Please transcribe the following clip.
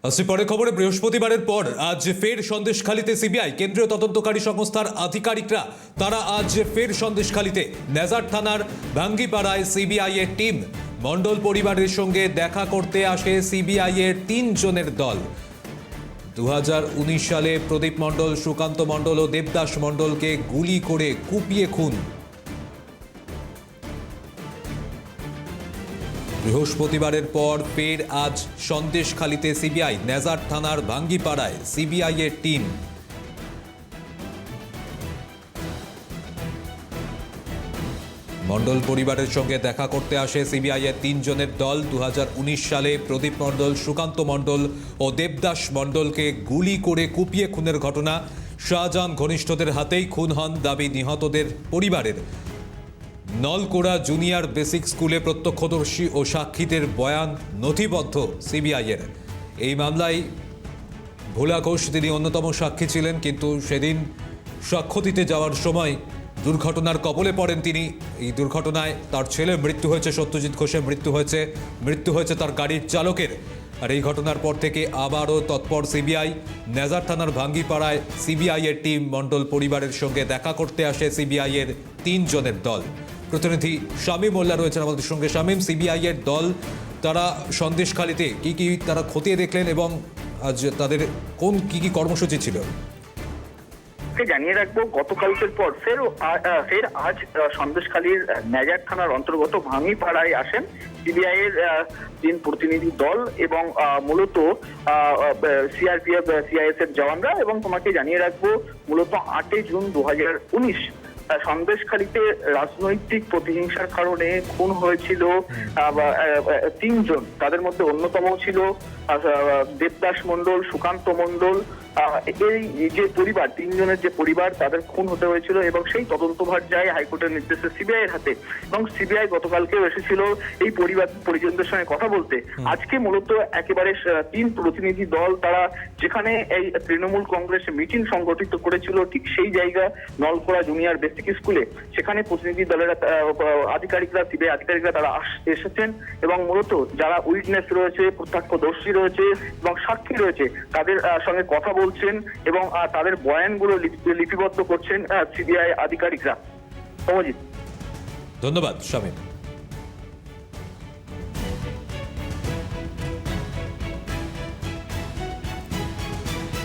আসছি পরে খবরে। বৃহস্পতিবারের পর আজ ফের সন্দেশখালীতে সিবিআই কেন্দ্রীয় তদন্তকারী সংস্থার আধিকারিকরা তারা আজ ফের সন্দেশখালীতে নেজার থানার ভাঙ্গিপাড়ায় সিবিআই এর টিম মণ্ডল পরিবারের সঙ্গে দেখা করতে আসে সিবিআই এর 3 জনের দল। 2019 সালে প্রদীপ মণ্ডল, সুকান্ত মণ্ডল ও দেবদাস মণ্ডলকে গুলি করে কুপিয়ে খুন। বৃহস্পতিবারের পর ফের আজ সন্দেশখালীতে সিবিআই নেজার থানার ভাঙ্গিপাড়ায় সিবিআই এর টিম। মণ্ডল পরিবারের সঙ্গে দেখা করতে আসে সিবিআই এর 3 জনের দল। 2019 সালে প্রদীপ মণ্ডল, সুকান্ত মণ্ডল ও দেবদাস মণ্ডলকে গুলি করে কুপিয়ে খুনের ঘটনা। শাহজাহান ঘনিষ্ঠদের হাতেই খুন হন দাবি নিহতদের পরিবারের। নলকোড়া জুনিয়র বেসিক স্কুলে প্রত্যক্ষদর্শী ও সাক্ষীদের বয়ান নথিবদ্ধ সিবিআই এর। এই মামলায় ভোলা ঘোষ তিনি অন্যতম সাক্ষী ছিলেন, কিন্তু সেদিন সাক্ষ্য দিতে যাওয়ার সময় দুর্ঘটনার কবলে পড়েন তিনি। এই দুর্ঘটনায় তার ছেলে মৃত্যু হয়েছে, সত্যজিৎ ঘোষের মৃত্যু হয়েছে তার গাড়ির চালকের। আর এই ঘটনার পর থেকে আবারও তৎপর সিবিআই। নেজার থানার ভাঙ্গিপাড়ায় সিবিআই এর টিম মণ্ডল পরিবারের সঙ্গে দেখা করতে আসে সিবিআই এর 3 জনের দল। প্রতিনিধি শামীম মোল্লা রয়েছেন আমাদের সঙ্গে। শামীম, সিবিআই এর দল তারা সন্দেশখালীতে কি তারা খতিয়ে দেখলেন এবং আজ তাদের কি কর্মসূচি ছিল? জানিয়ে রাখবো, গতকালকের পর ফের আজ সন্দেশখালীর নেজার থানার অন্তর্গত ভাঙ্গিপাড়ায় আসেন সিবিআই এর 3 প্রতিনিধি দল এবং মূলত সিআরপিএফ, সিআইএস এর জওয়ানরা। এবং তোমাকে জানিয়ে রাখবো, মূলত 8 জুন 2019 সন্দেশখালীতে রাজনৈতিক প্রতিহিংসার কারণে খুন হয়েছিল 3 জন। তাদের মধ্যে অন্যতম ছিল দেবদাস মণ্ডল, সুকান্ত মণ্ডল। এই যে পরিবার, 3 জনের যে পরিবার, তাদের খুন হতে হয়েছিল এবং সেই তদন্তভার যায় হাইকোর্টের নির্দেশে সিবিআই এর হাতে। এবং সিবিআই গতকালকেও এসেছিল এই পরিবার পরিজনদের সঙ্গে কথা বলতে। আজকে মূলত একেবারে 3 প্রতিনিধি দল তারা যেখানে এই তৃণমূল কংগ্রেস মিটিং সংগঠিত করেছিল ঠিক সেই জায়গা নলকোড়া জুনিয়র বেসিক স্কুলে, সেখানে প্রতিনিধি দলের আধিকারিকরা, সিবিআই আধিকারিকরা তারা এসেছেন এবং মূলত যারা উইটনেস রয়েছে, প্রত্যক্ষদর্শী রয়েছে এবং সাক্ষী রয়েছে, তাদের সঙ্গে কথা বলছেন এবং তাদের বয়ানগুলো লিপিবদ্ধ করছেন সিবিআই আধিকারিকরা। অমজিৎ, ধন্যবাদ শামীম।